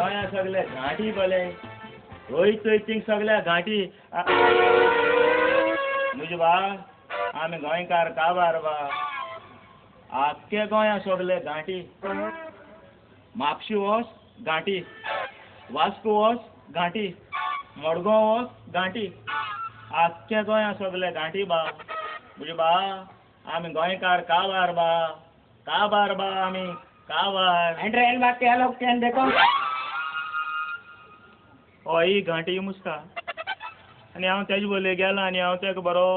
गोंया सगळे घाटी बले होय चैतींक सगळ्या घाटी मुजे बा आमी गोंयकार काबार बा आख्खे गोंया सगळे घाटी म्हापशी वच घाटी वास्को वच घाटी मडगांव वच घाटी आख्खे गोंया सगळे घाटी बा मुजे बा आमी गोंयकार काबार बा आमी काबार एंड्रेन बाकी है लोग क्या देखो हय घाटी मुस्का आनी हांव तेजे बोले गेला आनी हांव तेका बरो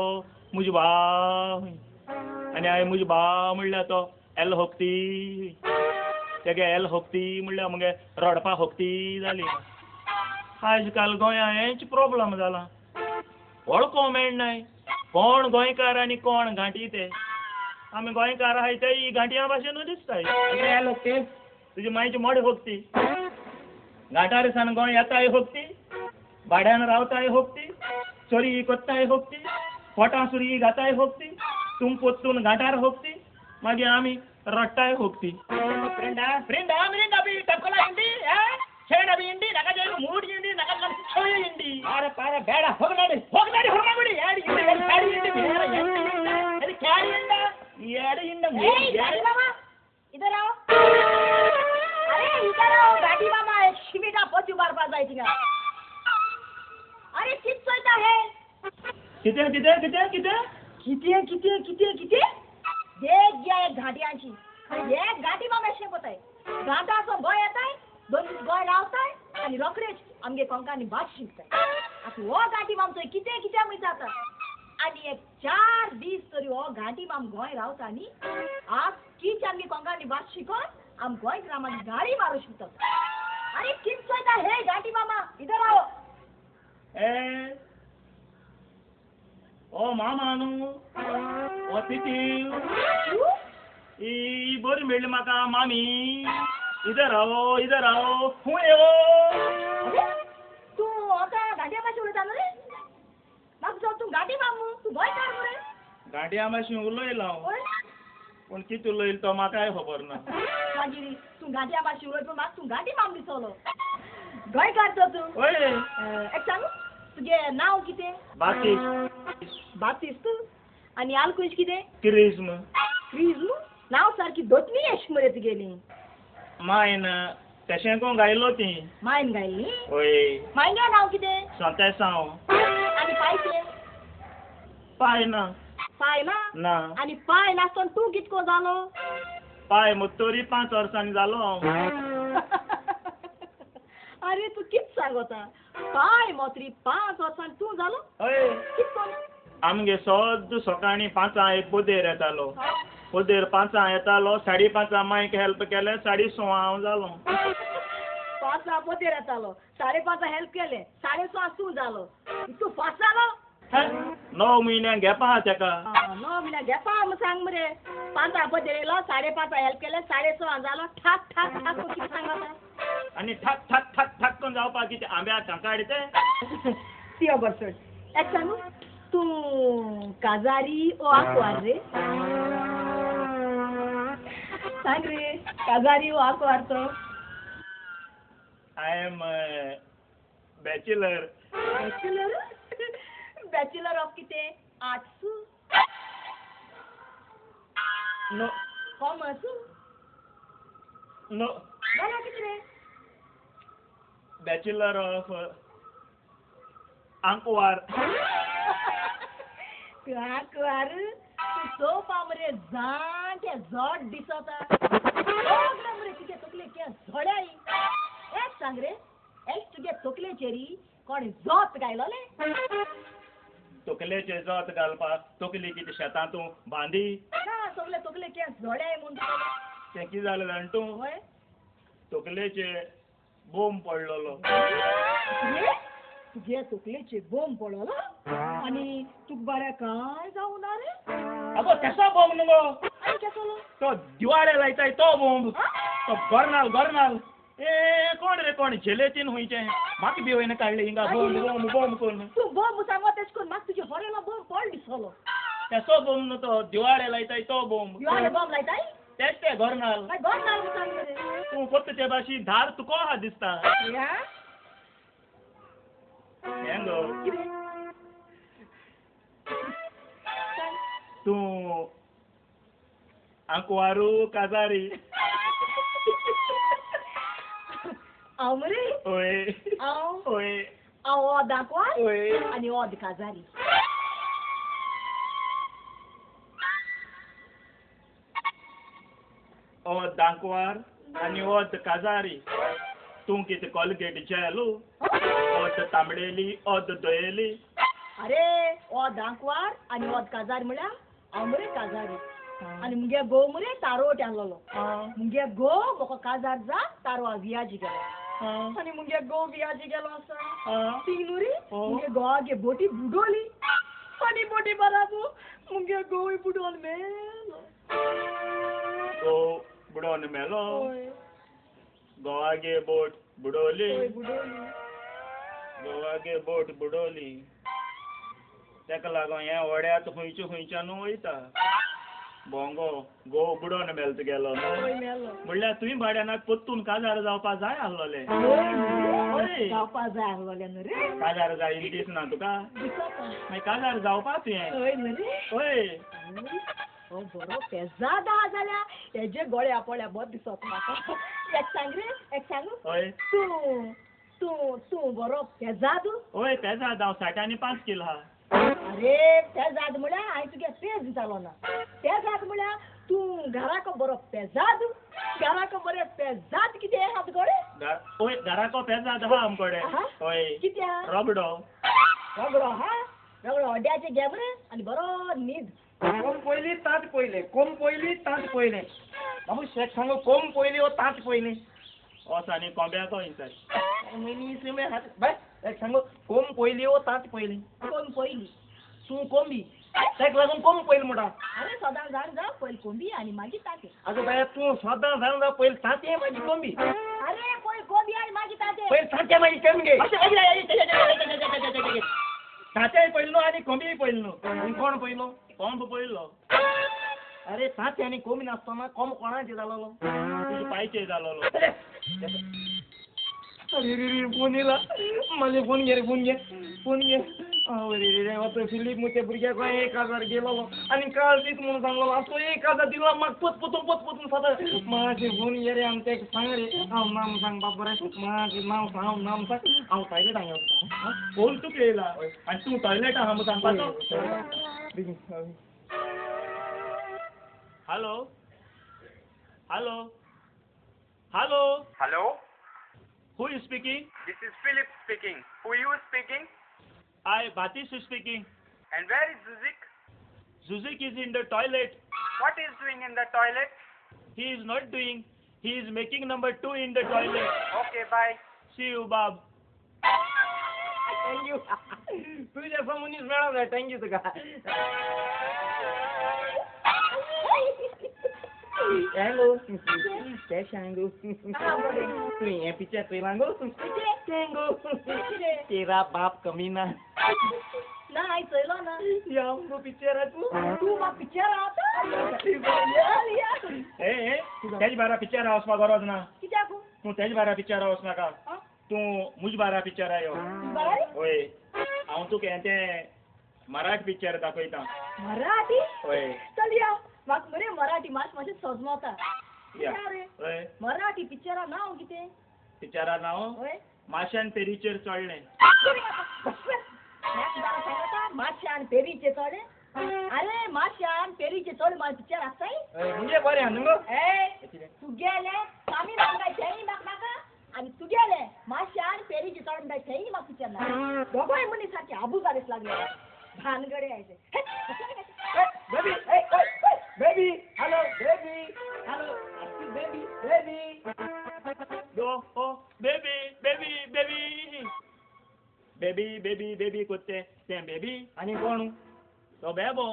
मुजे बा आनी हांवें मुजे बा म्हणल्यार तो एल होक्ती तेगे एल होक्ती म्हणल्यार मुगे रडपा होक्ती जाली आयज काल गोंया हेंच प्रॉब्लम जाला वळखो मेळनाय कोण गोंयकार आनी कोण घाटी ते आमी गोंयकार आहाय ते घांटिया भाशेनूच दिसताय एंड्रेन लोग के तुजे मायची मोडे होक्ती घाटार सान गोंय येताय होक्ती भाड्यान रावताय होक्ती चोरी कोत्ताय होक्ती पोटां सुरी घाताय होक्ती तुम पोत्तून घाटार होक्ती मागीर आमी रडटाय होक्ती फ्रेंडा फ्रेंडा बी टपकला इंडी शेण बी इंडी नाका जेनु मूड इंडी नाका छोय इंडी अरे पारे बेड़ा होगनाडी होगनाडी याडी इंडी अरे क्यारी इंडा याडी इंडा गाड़ी मामा इधर आओ अरे इधर आओ गाड़ी मामा शिमिटा पोचू बार पास आई थी अरे कित सोचता है किती देख गया एक घाटियांची एक घाटी मामा अशें कोताय घाटा असो गोंय येताय दोन दीस गोंय रावताय आनी रोखडेच आमगे कोंकणी भास शिकताय आतां हो घाटी माम थंय कितें म्हण जाता आनी एक 4 दीस तरी हो घाटी माम गोंय रावता न्ही आख्खीच आमगे कोंकणी भास शिकोन आम गोंयकारांक गाडी मारूं शिकता अरे कित सोयता हे घाटी मामा इधर आओ ओ मामा न्हू ओ तिती ई बरी मेळ्ळी म्हाका मामी इधर आओ खूंय येवो तूं आतां घाटी मातशें उलयता न्हू रे म्हाका दिसता तूं घाटी मामू तूं गोंयकार मरे गाडया मातशें उलयला हांव पूण कितें उलयला तो म्हाकाय खबर ना मागीर तूं घाटी मातशें उलयता पूण म्हाका तूं घाटी माम दिसलो गोंयकार तर तूं ओय एक सांग तुजें नांव कितें बातिस्त आनी आलकुंज कितें क्रिस्म नांव सारकी दोतली अशी मरे तुगेली मायन तेशें कोण गायलो ती मायन गायली ओय मायगे नांव कितें सोंतेसांव आनी पायचें पाय ना पाय ना ना आनी पाय नासतना तूं कितको जालो पाय मुत्तोरी 5 वर्सांनी जालो हांव अरे तूं कित सांगता पाय मोत्री 5 वर्सांनी तूं जालो हय कितको आमगे सद्द सकाळीं 5 एक पोदेर येतालो पोदेर 5 येतालो 5:30 मायक हेल्प केले 6:30 हांव जालो 5 पोदेर येतालो 5:30 हेल्प केले 6:30 तूं जालो तूं फास्ट जालो 9 म्हयने घेपा आहा तेका 9 म्हयने घेपा म्हूण सांग मरे 5 पोदेर येयलो 5:30 हेल्प केले 6:30 जालो ठाक ठाक ठाक कितें सांगता आनी ठक ठक ठक ठक करून जावपाक कितें आंब्या टंकाड ते ती बसड एक सांगू तूं काजारी ओ आंकवार रे सांग रे काजारी ओ आंकवार तो I am bachelor bachelor of कितें आर्ट्स नो कॉमर्स नो जाल्यार कितें रे बॅचलर ऑफ आंकवार तूं आंकवार तूं चोवपा मरे जाणटे झोड दिसता मरे तुगे तकले के झोड्याय एक सांग रे एक तुगे तकलेचेरी कोणी जोत गायलोले तकलेचे जोत घालपाक तकली कितें शेतांतू बांदी ना सगळे तकले के झोड्याय म्हूण तें कितें जालें जाण तूं हय तकलेचे बोंब पडलोलो तुगे तकलेचे बोंब पडलो आनी तुका बरें कांय जावं ना रे आगो तेसो बोंब न्हू गो आनी केसलो तो दिवाळे लायताय तो बोंब तो गोरनाल कोण रे कोण झेलेतीन हुंयचे म्हाका बी वयना काडले हिंगा बोंब बोंब बोंब करून तूं बोंब सांगो तेश करून म्हाका तुजे हॉरेला बोंब पड दिसलो तेसो बोंब न्हू तो दिवाळे लायताय तो बोंब दिवाळे बोंब लायताय तेच ते गोरनाल काय गोड नाल सांग मरे तू फक्त ते भाशी धार तुको हा दिसता या हेंग कितें तू आंकवारू काजारी हांव मरे ओय हांव ओय ओद आंकवार ओय आनी ओद काजारी ओद आंकवार आनी ओद काजारी तू कितें कोलगेट जेलू ओद तांबडेली ओद दोयेली अरे ओद आंकवार आनी ओद काजारी म्हळ्यार हांव मरे काजारी आनी मुगे घोव मरे तारोट आहलोलो मुगे घोव म्हाका काजार जा तारो वियाजी गेलो आनी मुगे घोव वियाजी गेलो आसा ती न्हू रे मुगे घोवागे बोटी बुडोली आनी बोटी बराबू मुगे घोव बुडोवन मेलो गो बुडोवन मेलो ओय गोवागे बोट बुडोली ओय बुडोली गोवागे बोट बुडोली तेका लागोन हे वड्यात खुंयच्यान वयता बोंगो गो बुडोवन मेलता गेलो ओय मेलो म्हणल्यार तुवें भाड्यानाक पोत्तून काजार जावपा जाय आहलोले ओय जावपा जाय आहलोले न्हू रे काजार जाय दिसना तुका दिसता मागीर काजार जावपा तुवें ओय न्हू रे ओय हो बरो पेजाद आहा जाल्यार हेजे गोळे आपोळ्या बरो दिसत म्हाका एक सांग रे एक सांगू ओय तूं तूं तूं बरो पेजाद ओय पेजा हांव 60 किलो हा अरे पेजाद म्हळ्यार हांवें तुगे पेज दितालो ना पेजाद म्हळ्यार तूं घराको बरो पेजाद घराको बरे पेजाद कितें आहात गोळे ओय घराको पेजा हा आमकोडे ओय कितें आहा रबडो रगडो हा रगडो हड्याचे घे मरे आनी बरो न्हीद कोम पयली तांत पयले कोम पयली तांत पयले बाबू शेक सांगो कोम पयली ओ तांत पयले ओसानी कोंब्याको इंचार मनीस मे हात बाय एक सांगो कोम पयली ओ तांत पयले कोण पयली तूं कोंबी तेक लागून कोम पयली म्हणटा अरे सदां जाण जा पयली कोंबी आनी मागीर ताते आगो बाय तूं सदां जाण जा पयली तांते मागीर कोंबी अरे पयली कोंबी आनी मागीर ताते पयली तांते मागीर कोंबी तांते पयली न्हू आनी कोंबी पयली न्हू कोण पयलो कोंब पयलो अरे तांते आनी कोंबी नासतना कोंब कोणाचे जालोलो तुजे पायचे जालोलो अरे रे रे फोन येला माझे फोन घे रे फोन घे अरे रे रे आता फिलीप मुते भुरग्याक 1000 गेलो आणि काल तीच म्हणून सांगलो असो 1000 दिला मग पत सदा माझे फोन घे रे आमच्या एक सांग रे हांव नाम सांग बाबा रे माझे नाम सांग हांव टॉयलेट हांगा फोन तू केला आनी तू टॉयलेट आहा म्हणून सांगपाचो hello hello hello Hello, who is speaking this is Philip speaking. Who you speaking? I Batish speaking And where is Zuzik? Zuzik is in the toilet. What is doing in the toilet? He is not doing. He is making number 2 in the toilet. Okay, bye. See you, Bob. Thank you तुझ्या समोनीच मिळालं thank you तुका hello ते सांगू तू हे picture पळयला गो तेरा बाप कमी ना ना हांवें चयलो ना या गो पिक्चर तू तूं म्हाका पिक्चर आता ए तेज बारा पिक्चर वचपाक गरज ना कित्याक तूं तेज बारा पिक्चर वचनाका तूं मुज बारा पिक्चर यो बरें होय हांव तुका हें तें मराठी पिक्चर दाखयता मराठी होय चल या म्हाका मरे मराठी मातशें सजमता या रे होय मराठी पिक्चरा नांव कितें पिक्चरा नांव होय माश्यान पेरीचेर चडलें माश्यान पेरीचे चड अरे माश्यान पेरीचे चड म्हाका पिक्चर आसताय म्हणजे बरें हा न्हू ए तुगेले सामी नाका तेंय नाका आनी तुगेले माश्यान पेरीचे चड म्हणटा तेंय म्हाका पिक्चर ना दोगांय मनीस सारके आबू जालेस लागले भानगडे आयचे baby baby hello baby oh baby baby baby baby baby baby कोत्ते तें बेबी आणि कोण तो बेबो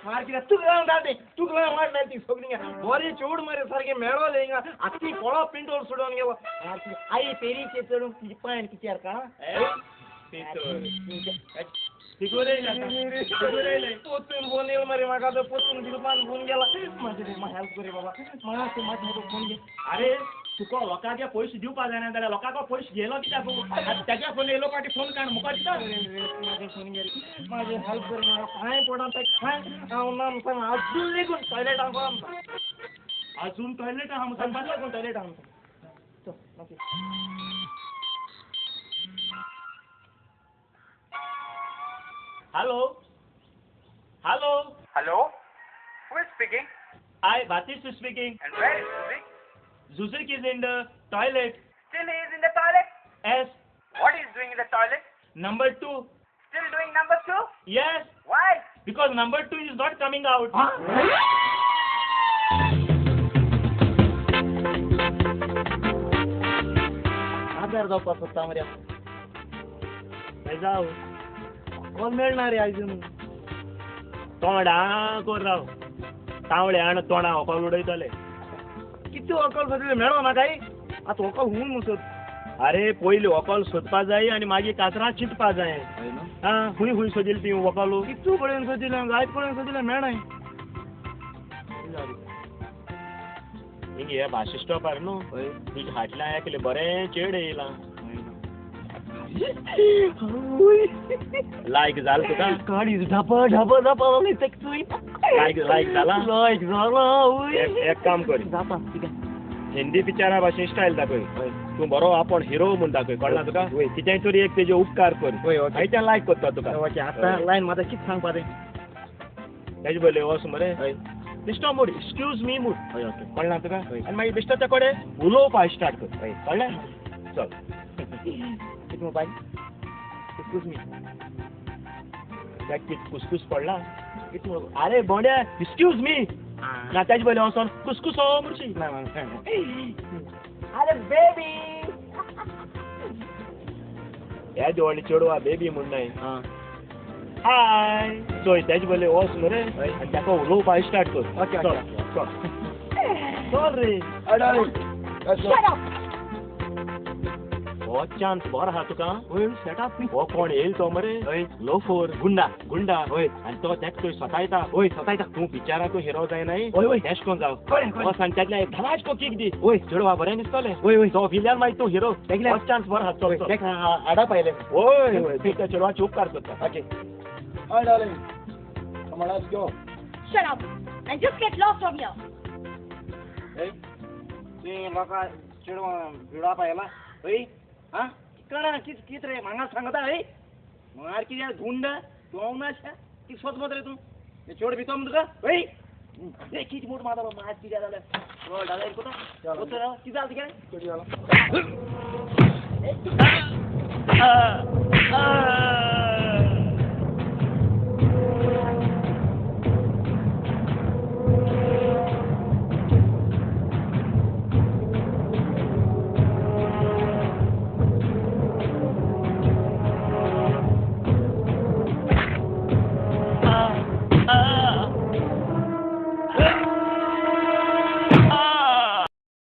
मारती तुका जाते तुका मारणार ती सगळी बरी चोड मरे सारखे मेळवले हिंगा अख्खी कोळा पिंटोर सोडून गेलो आई पेरीचे चढून तिची पायण पिक्चर का तिगोरेले पोचून फोन येईल मरे म्हाका तो पोचून दिलपान फोन गेला म्हाका हेल्प कर रे बाबा म्हाका तूं मातशें फोन घे अरे तुका लोकांचे पयशे दिवपा जायना जाल्यार लोकांक पयशे गेलो कित्याक त्याच्या फोन येयलो पाटी फोन काड मुका दिता माझे फोन घे माझे हेल्प कर म्हाका पांय पडा खाय हांव ना सांग अजून लेगून टॉयलेट आमकां अजून टॉयलेट आहा मुसा लेगून टॉयलेट आमकां hello hello Hello? Who is speaking? I Batis speaking And where is Suzik? Zuzik is in the toilet. Still he is in the toilet? Yes. What is doing in the toilet? Number 2. Still doing number 2? Yes. Why? Because number 2 is not coming out. आधार जावपा सोदता मरे काय जाऊ call मेळना रे आयजून तोंडा core राव तावडे आण तोंडा occult उडयतले किती वकल सोदले मेळो ना काय आतां वकल हुंय मुसत अरे पयलीं वकल सोदपा जाय आनी मागीर कातरां चिंतपा जाय आं खूंय खूंय सोदिली ती वकल कितू कडेन सोदिलें जायत कडेन सोदिलें मेळनाय हिंग हे भाशी स्टॉपार न्हू तुजे फाटल्यान एकलें बरें चेड येयलां लायक जालें तुका गाडी झापा झापा झापा लागली लायक लायक जाला लायक जाला एक काम कर जाता ठीक आहे हिंदी पिक्चरा भाशेन स्टायल दाखय तूं बरो आपण हिरो म्हूण दाखय कळना तुका कितेंय तरी एक तेजे उपकार कर हांवें तें लायक करता तुका आतां लायन म्हाका कितें सांगपा रे तेजे पयलें वच मरे बेश्टो मूड एक्सक्यूज मी मूड कळना तुका आनी मागीर बेश्टो कडेन उलोवपा स्टार्ट कर कळ्ळें चल कितें मोबायल एक्सक्यूज मी त्या कित कुसकुस पडला अरे बोंड्या एक्सक्यूज मी ना तेजे पयलें वचोन कुसकुसो म्हणशी अरे बेबी ह्या दिवाळी चेडवा बेबी म्हूण न्हय हाय चोय तेजे पयलें वच मरे आनी ताका उलोवपा स्टार्ट कर ओके चल चल चल रे Shut up! हो चान्स बरो आहा तुका सेटअप हो कोण येईल तो मरे लोफर गुंडा गुंडा आनी तो तेका थंय सतायता सतायता तूं पिक्चराक हिरो जायनाय होय तेश कोन जाव कळ्ळें सांगतातले एक धनाज को किक दी चेडवा बरें दिसतलें होय तो विल्यान मागीर तूं हिरो तेगल्या चान्स बरो आहा चल चल आडा पाहिले होय होय तूं त्या चेडवाची उपकार करता okay hi darling come on let's go Shut up! And just get lost from here. ती लोका चेडवा भिडा पायला होय हा कळना कित रे म्हाका सांगता होय मार कित्याक गुंड तूं ना ती सोद मत रे तूं चेड भितो तुका होय किती मोठ माता मार कित्याक जाल्यार डायरेक्ट कोता कितें जालें तुगे